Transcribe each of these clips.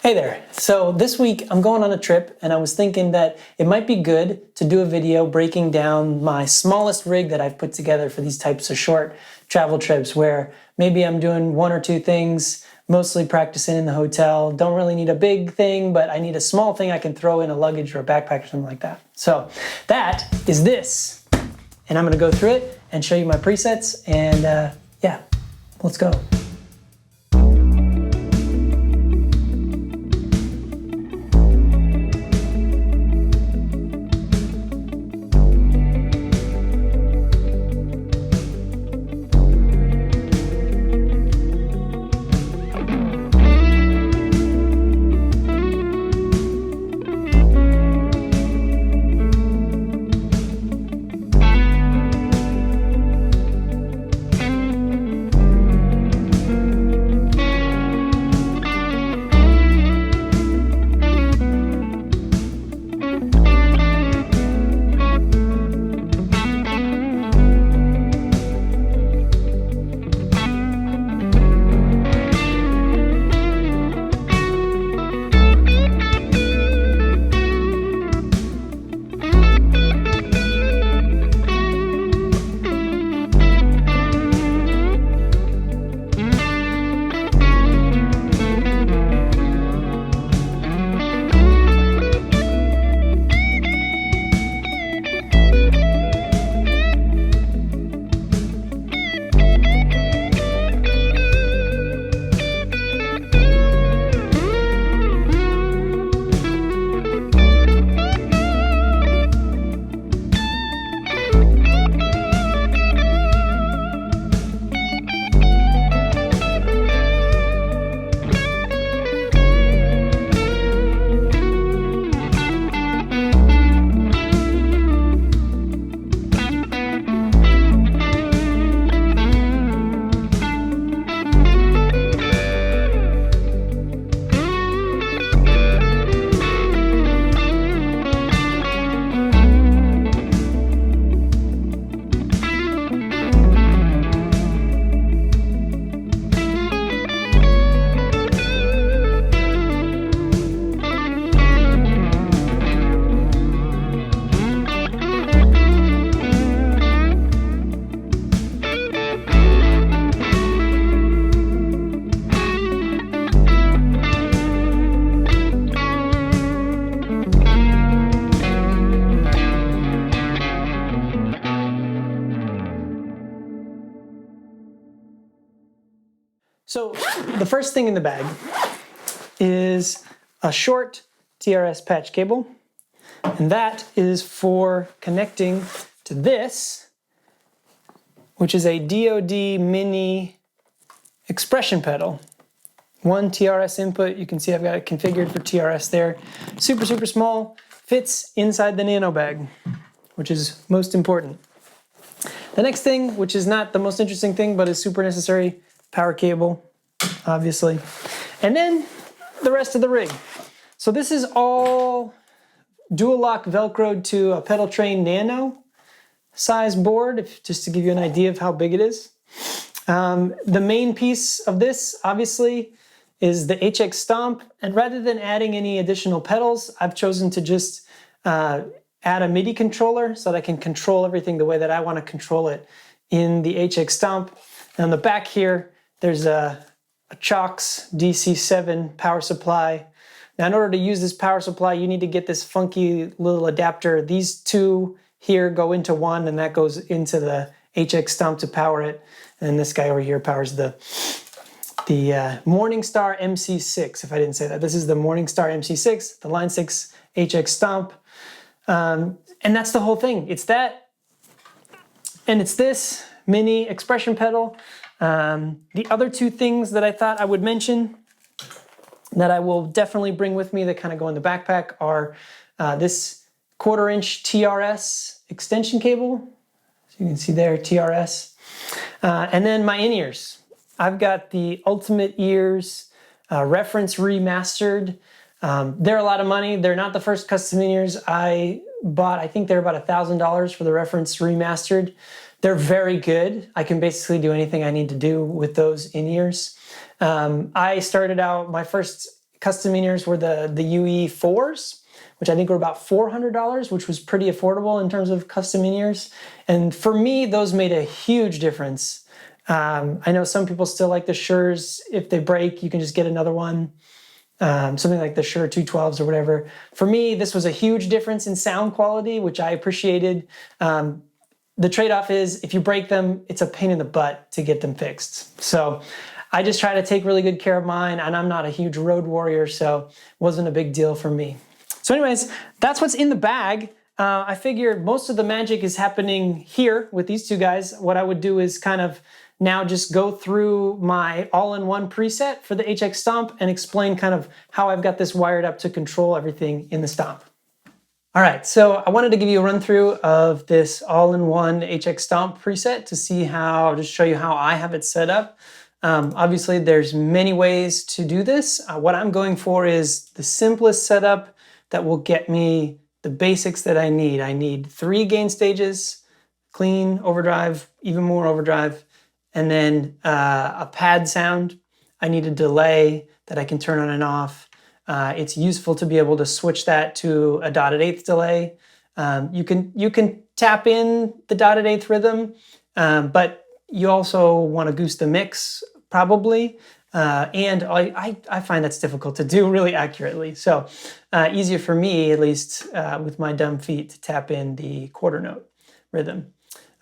Hey there. So this week I'm going on a trip and I was thinking that it might be good to do a video breaking down my smallest rig that I've put together for these types of short travel trips where maybe I'm doing one or two things, mostly practicing in the hotel. Don't really need a big thing, but I need a small thing I can throw in a luggage or a backpack or something like that. So that is this. And I'm going to go through it and show you my presets and yeah, let's go. So the first thing in the bag is a short TRS patch cable, and that is for connecting to this, which is a DoD mini expression pedal. One TRS input, you can see I've got it configured for TRS there. Super, super small, fits inside the nano bag, which is most important. The next thing, which is not the most interesting thing, but is super necessary, power cable, obviously. And then the rest of the rig. So this is all dual lock Velcroed to a pedal train nano size board, just to give you an idea of how big it is. The main piece of this, obviously, is the HX Stomp. And rather than adding any additional pedals, I've chosen to just add a MIDI controller so that I can control everything the way that I want to control it in the HX Stomp. And on the back here, there's a HX DC7 power supply. Now, in order to use this power supply, you need to get this funky little adapter. These two here go into one, and that goes into the HX Stomp to power it. And this guy over here powers the Morningstar MC6, if I didn't say that. This is the Morningstar MC6, the Line 6 HX Stomp. And that's the whole thing. It's that, and it's this mini expression pedal. The other two things that I thought I would mention that I will definitely bring with me that kind of go in the backpack are this 1/4-inch TRS extension cable. So you can see there, TRS. And then my in-ears. I've got the Ultimate Ears Reference Remastered. They're a lot of money. They're not the first custom in-ears I bought. I think they're about $1,000 for the Reference Remastered. They're very good. I can basically do anything I need to do with those in-ears. I started out, my first custom in-ears were the UE4s, which I think were about $400, which was pretty affordable in terms of custom in-ears. And for me, those made a huge difference. I know some people still like the Shures. If they break, you can just get another one. Something like the Shure 212s or whatever. For me, this was a huge difference in sound quality, which I appreciated. The trade-off is if you break them, it's a pain in the butt to get them fixed. So I just try to take really good care of mine, and I'm not a huge road warrior, so it wasn't a big deal for me. So anyways, that's what's in the bag. I figure most of the magic is happening here with these two guys. What I would do is kind of now just go through my all-in-one preset for the HX Stomp and explain kind of how I've got this wired up to control everything in the Stomp. All right, so I wanted to give you a run through of this all-in-one HX Stomp preset to see how, just show you how I have it set up. Obviously there's many ways to do this. What I'm going for is the simplest setup that will get me the basics that I need. I need 3 gain stages, clean, overdrive, even more overdrive, and then a pad sound. I need a delay that I can turn on and off. It's useful to be able to switch that to a dotted eighth delay. You can tap in the dotted eighth rhythm, but you also want to goose the mix probably. And I find that's difficult to do really accurately. So easier for me, at least with my dumb feet, to tap in the quarter note rhythm.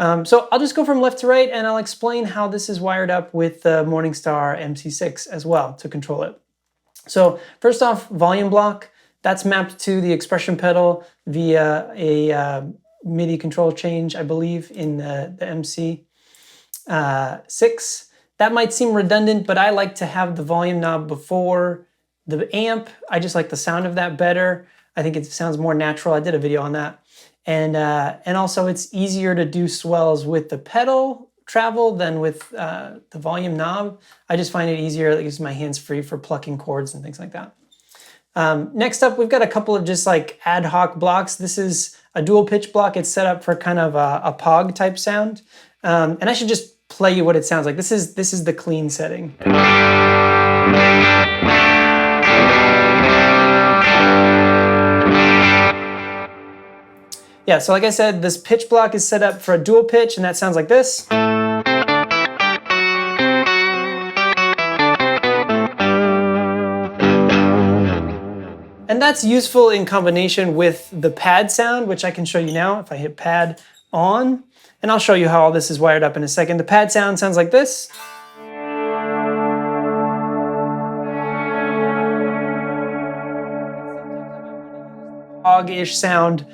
So I'll just go from left to right and I'll explain how this is wired up with the Morningstar MC6 as well to control it. So first off, volume block, that's mapped to the expression pedal via a MIDI control change, I believe, in the MC6. That might seem redundant, but I like to have the volume knob before the amp. I just like the sound of that better. I think it sounds more natural. I did a video on that. And also it's easier to do swells with the pedal travel than with the volume knob. I just find it easier. It gives my hands free for plucking chords and things like that. Next up, we've got a couple of just like ad hoc blocks. This is a dual pitch block. It's set up for kind of a POG type sound. And I should just play you what it sounds like. This is the clean setting. Yeah, so like I said, this pitch block is set up for a dual pitch, and that sounds like this. And that's useful in combination with the pad sound, which I can show you now if I hit pad on. And I'll show you how all this is wired up in a second. The pad sound sounds like this. POG-ish sound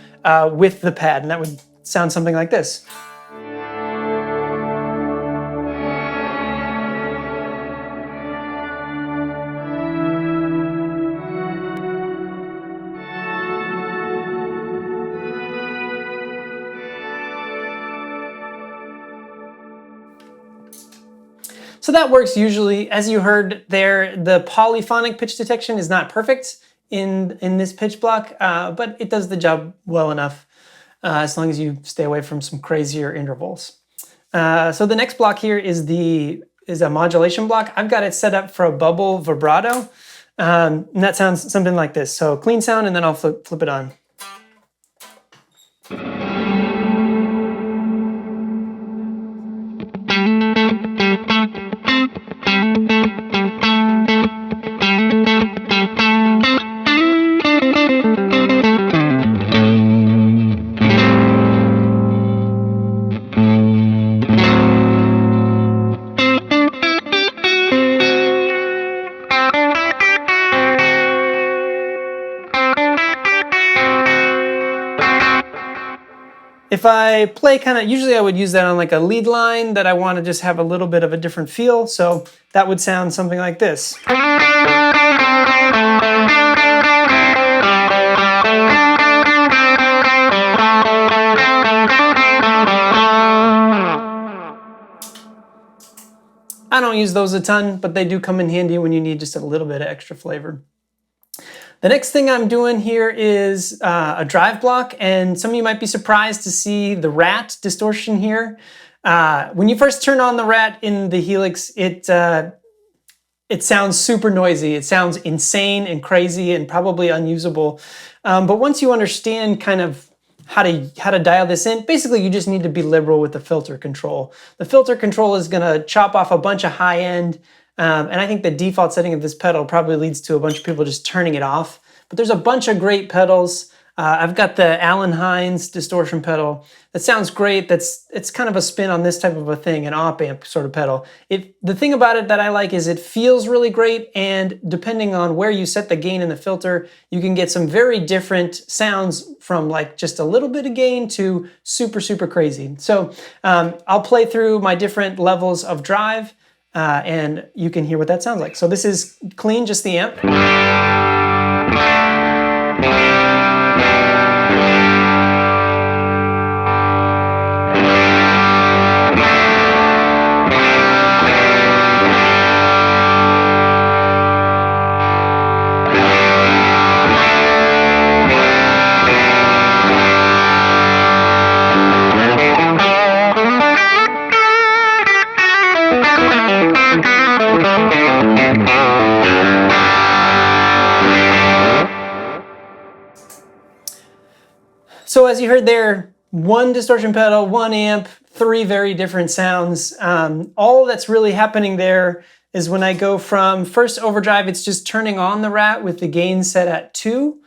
with the pad, and that would sound something like this. So that works usually. As you heard there, the polyphonic pitch detection is not perfect in this pitch block, but it does the job well enough as long as you stay away from some crazier intervals. So the next block here is a modulation block. I've got it set up for a bubble vibrato, and that sounds something like this. So clean sound, and then I'll flip it on. If I play usually I would use that on like a lead line that I want to just have a little bit of a different feel. So that would sound something like this. I don't use those a ton, but they do come in handy when you need just a little bit of extra flavor. The next thing I'm doing here is a drive block, and some of you might be surprised to see the rat distortion here. When you first turn on the rat in the Helix, it it sounds super noisy. It sounds insane and crazy and probably unusable. But once you understand kind of how to dial this in, basically you just need to be liberal with the filter control. The filter control is gonna chop off a bunch of high end, and I think the default setting of this pedal probably leads to a bunch of people just turning it off. But there's a bunch of great pedals. I've got the Allen Hines distortion pedal. That sounds great. It's kind of a spin on this type of a thing, an op amp sort of pedal. The thing about it that I like is it feels really great, and depending on where you set the gain in the filter, you can get some very different sounds from like just a little bit of gain to super, super crazy. So I'll play through my different levels of drive and you can hear what that sounds like. So this is clean, just the amp. So as you heard there, one distortion pedal, one amp, three very different sounds. All that's really happening there is when I go from first overdrive, it's just turning on the Rat with the gain set at 2.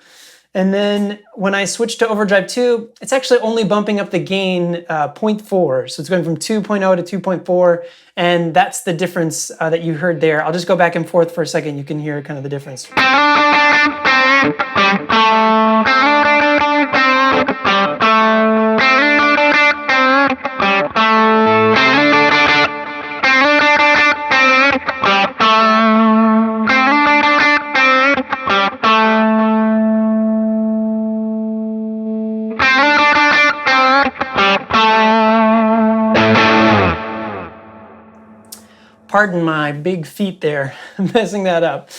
And then when I switch to overdrive 2, it's actually only bumping up the gain 0.4. So it's going from 2.0 to 2.4. And that's the difference that you heard there. I'll just go back and forth for a second. You can hear kind of the difference. Pardon my big feet there, messing that up.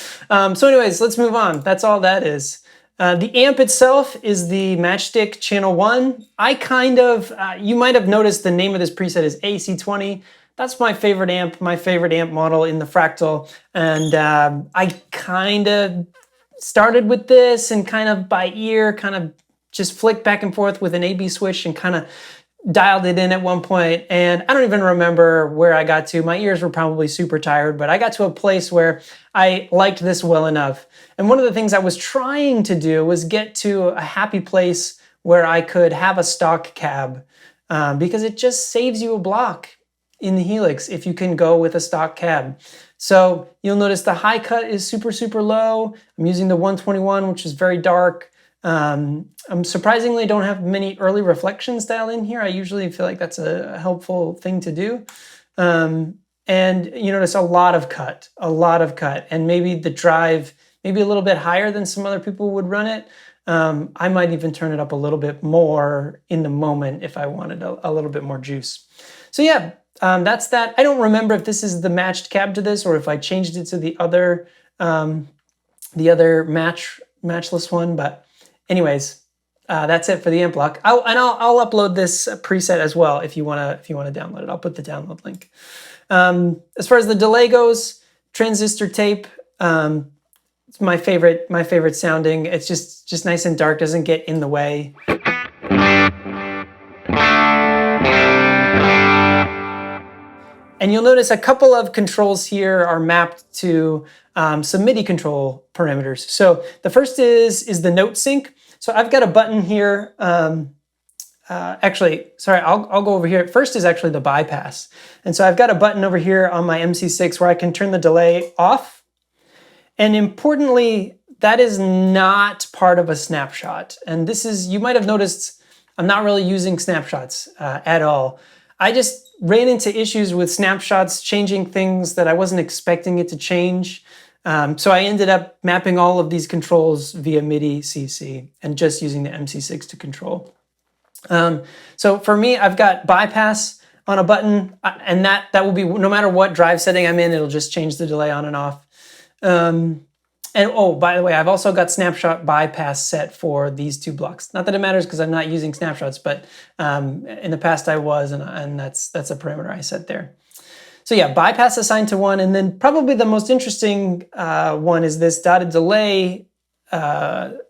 So anyways, let's move on. That's all that is. The amp itself is the Matchstick Channel 1. I kind of, you might have noticed the name of this preset is AC20. That's my favorite amp model in the Fractal. And I kind of started with this and kind of by ear, kind of just flicked back and forth with an AB switch and kind of dialed it in at one point, and I don't even remember where I got to. My ears were probably super tired, but I got to a place where I liked this well enough. And one of the things I was trying to do was get to a happy place where I could have a stock cab, because it just saves you a block in the Helix if you can go with a stock cab. So you'll notice the high cut is super, super low. I'm using the 121, which is very dark. I'm surprisingly don't have many early reflections dialed in here. I usually feel like that's a helpful thing to do. And you notice a lot of cut, and maybe the drive, maybe a little bit higher than some other people would run it. I might even turn it up a little bit more in the moment if I wanted a little bit more juice. So yeah, that's that. I don't remember if this is the matched cab to this or if I changed it to the other matchless one, but anyways, that's it for the amp block. I'll upload this preset as well if you wanna download it. I'll put the download link. As far as the delay goes, transistor tape. It's my favorite sounding. It's just nice and dark, doesn't get in the way. And you'll notice a couple of controls here are mapped to some MIDI control parameters. So the first is the note sync. So I've got a button here. Actually, sorry, I'll go over here. First is actually the bypass. And so I've got a button over here on my MC6 where I can turn the delay off. And importantly, that is not part of a snapshot. And this is, you might have noticed, I'm not really using snapshots at all. I just ran into issues with snapshots changing things that I wasn't expecting it to change. So I ended up mapping all of these controls via MIDI CC and just using the MC6 to control. So for me, I've got bypass on a button, and that will be, no matter what drive setting I'm in, it'll just change the delay on and off. And oh, by the way, I've also got snapshot bypass set for these two blocks. Not that it matters because I'm not using snapshots, but in the past I was, and that's a parameter I set there. So yeah, bypass assigned to 1, and then probably the most interesting one is this dotted delay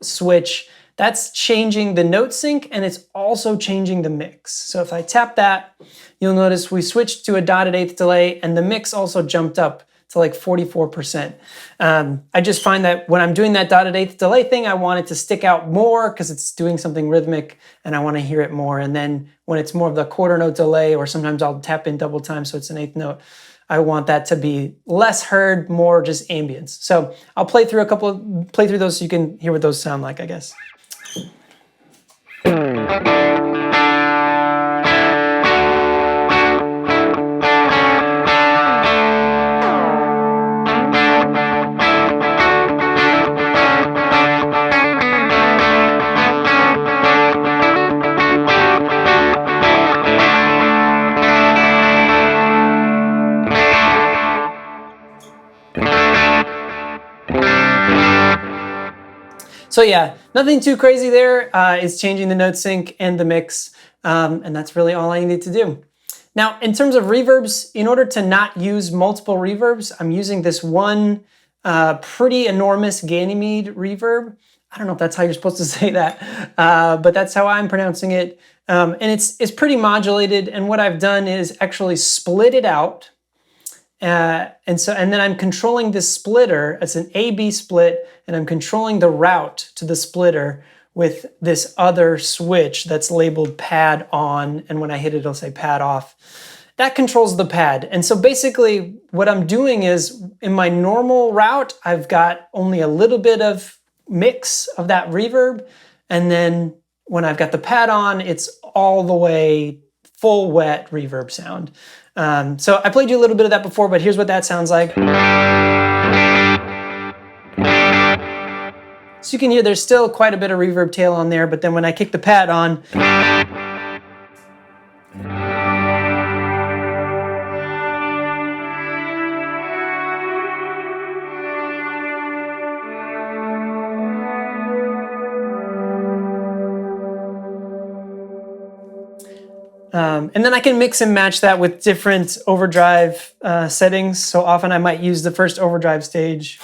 switch. That's changing the note sync, and it's also changing the mix. So if I tap that, you'll notice we switched to a dotted eighth delay, and the mix also jumped up to like 44%. I just find that when I'm doing that dotted eighth delay thing, I want it to stick out more because it's doing something rhythmic and I want to hear it more. And then when it's more of the quarter note delay, or sometimes I'll tap in double time so it's an eighth note, I want that to be less heard, more just ambience. So I'll play through those so you can hear what those sound like, I guess. So yeah, nothing too crazy there. It's changing the note sync and the mix, and that's really all I needed to do. Now, in terms of reverbs, in order to not use multiple reverbs, I'm using this one pretty enormous Ganymede reverb. I don't know if that's how you're supposed to say that, but that's how I'm pronouncing it. And it's pretty modulated, and what I've done is actually split it out. And then I'm controlling this splitter. It's an A-B split, and I'm controlling the route to the splitter with this other switch that's labeled pad on, and when I hit it, it'll say pad off. That controls the pad. And so basically what I'm doing is, in my normal route, I've got only a little bit of mix of that reverb, and then when I've got the pad on, it's all the way full wet reverb sound. So I played you a little bit of that before, but here's what that sounds like. So you can hear there's still quite a bit of reverb tail on there, but then when I kick the pad on, and then I can mix and match that with different overdrive settings. So often I might use the first overdrive stage.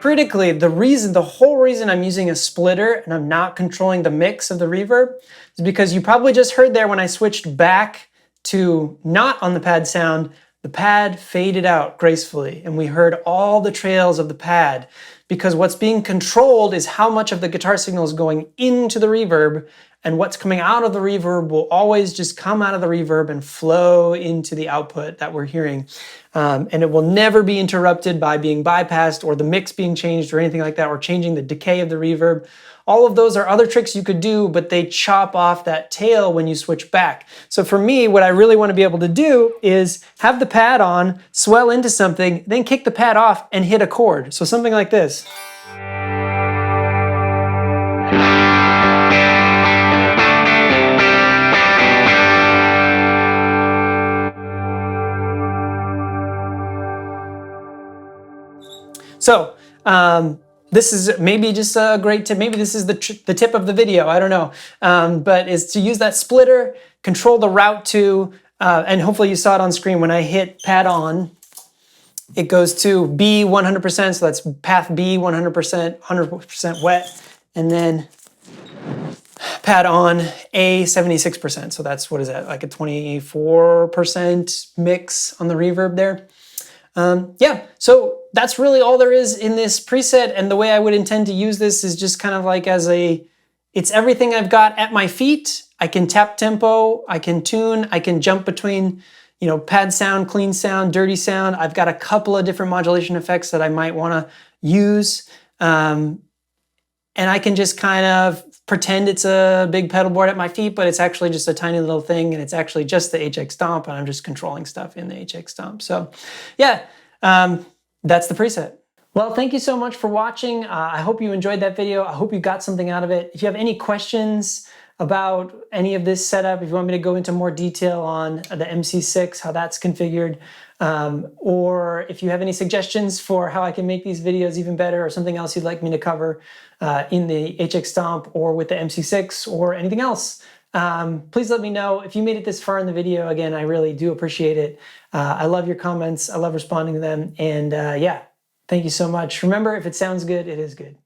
Critically, the whole reason I'm using a splitter and I'm not controlling the mix of the reverb is because you probably just heard there when I switched back to not on the pad sound, the pad faded out gracefully and we heard all the trails of the pad, because what's being controlled is how much of the guitar signal is going into the reverb, and what's coming out of the reverb will always just come out of the reverb and flow into the output that we're hearing. And it will never be interrupted by being bypassed or the mix being changed or anything like that, or changing the decay of the reverb. All of those are other tricks you could do, but they chop off that tail when you switch back. So for me, what I really want to be able to do is have the pad on, swell into something, then kick the pad off and hit a chord. So something like this. So this is maybe just a great tip. Maybe this is the tip of the video. I don't know. But is to use that splitter, control the route to, and hopefully you saw it on screen. When I hit pad on, it goes to B 100%. So that's path B 100%, 100% wet. And then pad on A 76%. So that's, what is that? Like a 24% mix on the reverb there. Yeah, so that's really all there is in this preset, and the way I would intend to use this is just kind of like it's everything I've got at my feet. I can tap tempo, I can tune, I can jump between, pad sound, clean sound, dirty sound. I've got a couple of different modulation effects that I might want to use, and I can just kind of pretend it's a big pedal board at my feet, but it's actually just a tiny little thing, and it's actually just the HX Stomp, and I'm just controlling stuff in the HX Stomp. So yeah, that's the preset. Well, thank you so much for watching. I hope you enjoyed that video. I hope you got something out of it. If you have any questions about any of this setup, if you want me to go into more detail on the MC6, how that's configured, or if you have any suggestions for how I can make these videos even better, or something else you'd like me to cover in the HX Stomp or with the MC6 or anything else, please let me know. If you made it this far in the video, again, I really do appreciate it. I love your comments. I love responding to them. And yeah, thank you so much. Remember, if it sounds good, it is good.